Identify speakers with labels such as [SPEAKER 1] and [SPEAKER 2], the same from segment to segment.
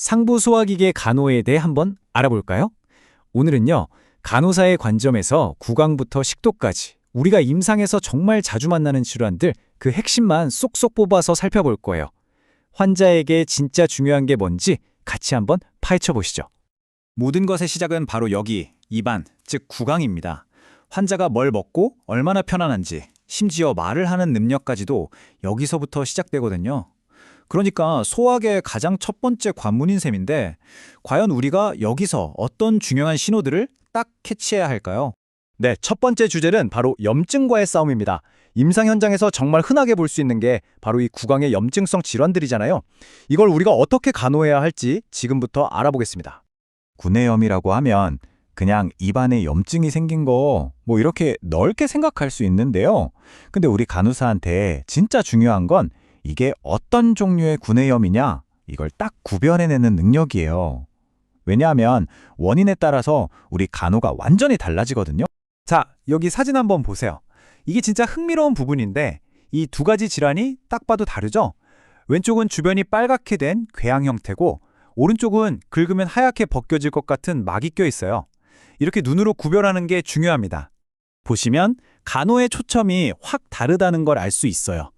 [SPEAKER 1] 상부소화기계 간호에 대해 한번 알아볼까요? 오늘은요, 간호사의 관점에서 구강부터 식도까지 우리가 임상에서 정말 자주 만나는 질환들 그 핵심만 쏙쏙 뽑아서 살펴볼 거예요. 환자에게 진짜 중요한 게 뭔지 같이 한번 파헤쳐 보시죠.
[SPEAKER 2] 모든 것의 시작은 바로 여기, 입안, 즉 구강입니다. 환자가 뭘 먹고 얼마나 편안한지, 심지어 말을 하는 능력까지도 여기서부터 시작되거든요. 그러니까 소화계의 가장 첫 번째 관문인 셈인데, 과연 우리가 여기서 어떤 중요한 신호들을 딱 캐치해야 할까요?
[SPEAKER 3] 네, 첫 번째 주제는 바로 염증과의 싸움입니다. 임상 현장에서 정말 흔하게 볼 수 있는 게 바로 이 구강의 염증성 질환들이잖아요. 이걸 우리가 어떻게 간호해야 할지 지금부터 알아보겠습니다.
[SPEAKER 4] 구내염이라고 하면 그냥 입안에 염증이 생긴 거 이렇게 넓게 생각할 수 있는데요. 근데 우리 간호사한테 진짜 중요한 건 이게 어떤 종류의 구내염이냐 이걸 딱 구별해내는 능력이에요. 왜냐하면 원인에 따라서 우리 간호가 완전히 달라지거든요.
[SPEAKER 3] 자, 여기 사진 한번 보세요. 이게 진짜 흥미로운 부분인데 이 두 가지 질환이 딱 봐도 다르죠? 왼쪽은 주변이 빨갛게 된 궤양 형태고 오른쪽은 긁으면 하얗게 벗겨질 것 같은 막이 껴 있어요. 이렇게 눈으로 구별하는 게 중요합니다. 보시면 간호의 초점이 확 다르다는 걸 알 수 있어요.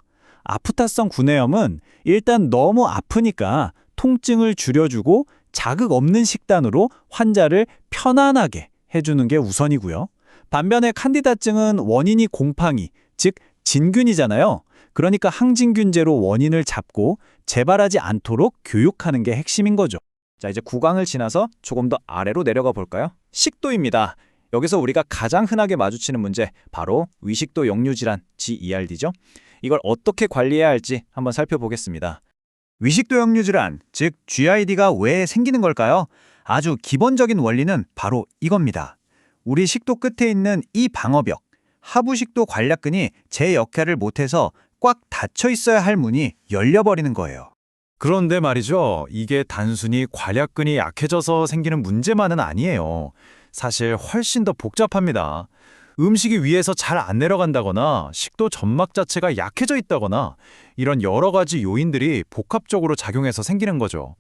[SPEAKER 3] 아프타성 구내염은 일단 너무 아프니까 통증을 줄여주고 자극 없는 식단으로 환자를 편안하게 해주는 게 우선이고요. 반면에 칸디다증은 원인이 곰팡이, 즉 진균이잖아요. 그러니까 항진균제로 원인을 잡고 재발하지 않도록 교육하는 게 핵심인 거죠.
[SPEAKER 2] 자, 이제 구강을 지나서 조금 더 아래로 내려가 볼까요? 식도입니다. 여기서 우리가 가장 흔하게 마주치는 문제, 바로 위식도 역류 질환, GERD죠. 이걸 어떻게 관리해야 할지 한번 살펴보겠습니다. 위식도 역류 질환, 즉 GERD가 왜 생기는 걸까요? 아주 기본적인 원리는 바로 이겁니다. 우리 식도 끝에 있는 이 방어벽, 하부식도 관략근이 제 역할을 못해서 꽉 닫혀 있어야 할 문이 열려버리는 거예요.
[SPEAKER 5] 그런데 말이죠. 이게 단순히 관략근이 약해져서 생기는 문제만은 아니에요. 사실 훨씬 더 복잡합니다. 음식이 위에서 잘 안 내려간다거나 식도 점막 자체가 약해져 있다거나 이런 여러 가지 요인들이 복합적으로 작용해서 생기는 거죠.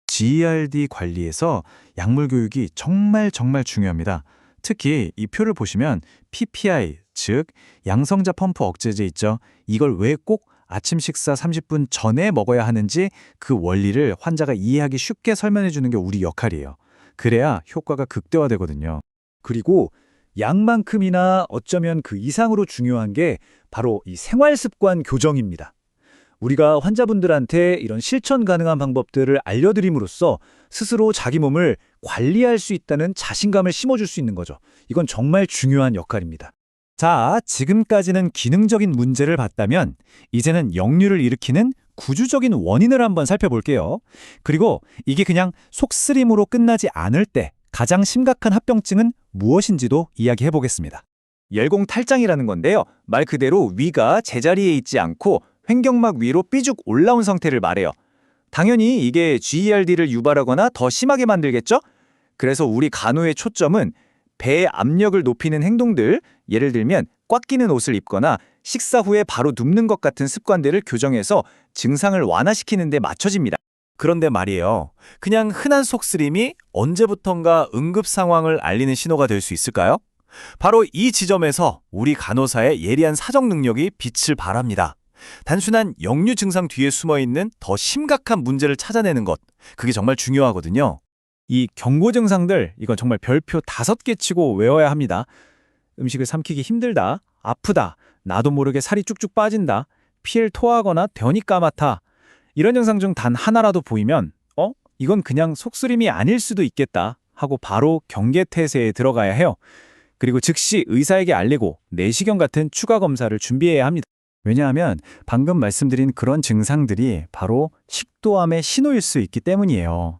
[SPEAKER 4] GERD 관리에서 약물 교육이 정말 중요합니다. 특히 이 표를 보시면 PPI, 즉 양성자 펌프 억제제 있죠. 이걸 왜 꼭 아침 식사 30분 전에 먹어야 하는지 그 원리를 환자가 이해하기 쉽게 설명해 주는 게 우리 역할이에요. 그래야 효과가 극대화되거든요.
[SPEAKER 3] 그리고 약만큼이나 어쩌면 그 이상으로 중요한 게 바로 이 생활습관 교정입니다. 우리가 환자분들한테 이런 실천 가능한 방법들을 알려드림으로써 스스로 자기 몸을 관리할 수 있다는 자신감을 심어줄 수 있는 거죠. 이건 정말 중요한 역할입니다. 자, 지금까지는 기능적인 문제를 봤다면 이제는 역류를 일으키는 구조적인 원인을 한번 살펴볼게요. 그리고 이게 그냥 속쓰림으로 끝나지 않을 때 가장 심각한 합병증은 무엇인지도 이야기해보겠습니다.
[SPEAKER 2] 열공탈장이라는 건데요. 말 그대로 위가 제자리에 있지 않고 횡격막 위로 삐죽 올라온 상태를 말해요. 당연히 이게 GERD를 유발하거나 더 심하게 만들겠죠? 그래서 우리 간호의 초점은 배의 압력을 높이는 행동들, 예를 들면 꽉 끼는 옷을 입거나 식사 후에 바로 눕는 것 같은 습관들을 교정해서 증상을 완화시키는 데 맞춰집니다.
[SPEAKER 5] 그런데 말이에요. 그냥 흔한 속쓰림이 언제부턴가 응급 상황을 알리는 신호가 될 수 있을까요? 바로 이 지점에서 우리 간호사의 예리한 사정 능력이 빛을 발합니다. 단순한 역류 증상 뒤에 숨어있는 더 심각한 문제를 찾아내는 것, 그게 정말 중요하거든요.
[SPEAKER 3] 이 경고 증상들, 이건 정말 별표 5개 치고 외워야 합니다. 음식을 삼키기 힘들다, 아프다, 나도 모르게 살이 쭉쭉 빠진다, 피를 토하거나 변이 까맣다. 이런 증상 중 단 하나라도 보이면 이건 그냥 속쓰림이 아닐 수도 있겠다 하고 바로 경계태세에 들어가야 해요. 그리고 즉시 의사에게 알리고 내시경 같은 추가 검사를 준비해야 합니다.
[SPEAKER 4] 왜냐하면 방금 말씀드린 그런 증상들이 바로 식도암의 신호일 수 있기 때문이에요.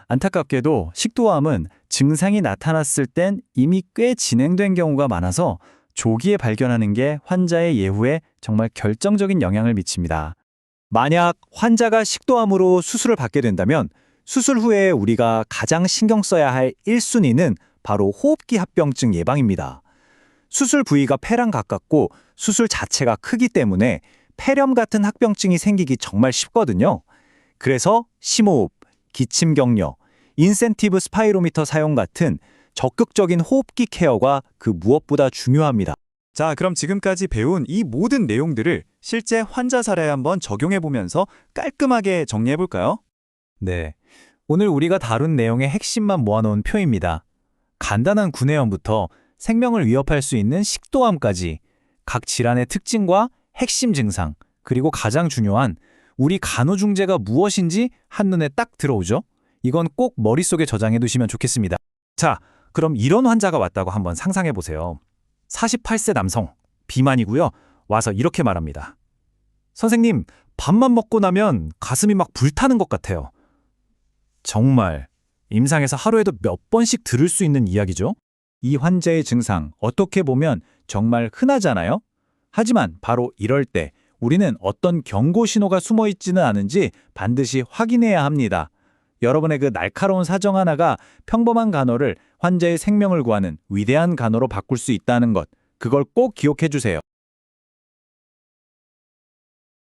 [SPEAKER 4] 안타깝게도 식도암은 증상이 나타났을 땐 이미 꽤 진행된 경우가 많아서 조기에 발견하는 게 환자의 예후에 정말 결정적인 영향을 미칩니다.
[SPEAKER 3] 만약 환자가 식도암으로 수술을 받게 된다면 수술 후에 우리가 가장 신경 써야 할 1순위는 바로 호흡기 합병증 예방입니다. 수술 부위가 폐랑 가깝고 수술 자체가 크기 때문에 폐렴 같은 합병증이 생기기 정말 쉽거든요. 그래서 심호흡,
[SPEAKER 2] 기침 격려, 인센티브 스파이로미터 사용 같은 적극적인 호흡기 케어가 그 무엇보다 중요합니다.
[SPEAKER 3] 자, 그럼 지금까지 배운 이 모든 내용들을 실제 환자 사례에 한번 적용해 보면서 깔끔하게 정리해 볼까요?
[SPEAKER 2] 네, 오늘 우리가 다룬 내용의 핵심만 모아놓은 표입니다. 간단한 구내염부터 생명을 위협할 수 있는 식도암까지 각 질환의 특징과 핵심 증상, 그리고 가장 중요한 우리 간호중재가 무엇인지 한눈에 딱 들어오죠? 이건 꼭 머릿속에 저장해 두시면 좋겠습니다. 자, 그럼 이런 환자가 왔다고 한번 상상해 보세요. 48세 남성, 비만이고요. 와서 이렇게 말합니다. 선생님, 밥만 먹고 나면 가슴이 막 불타는 것 같아요. 정말 임상에서 하루에도 몇 번씩 들을 수 있는 이야기죠? 이 환자의 증상 어떻게 보면 정말 흔하잖아요? 하지만 바로 이럴 때 우리는 어떤 경고 신호가 숨어 있지는 않은지 반드시 확인해야 합니다. 여러분의 그 날카로운 사정 하나가 평범한 간호를 환자의 생명을 구하는 위대한 간호로 바꿀 수 있다는 것, 그걸 꼭 기억해 주세요.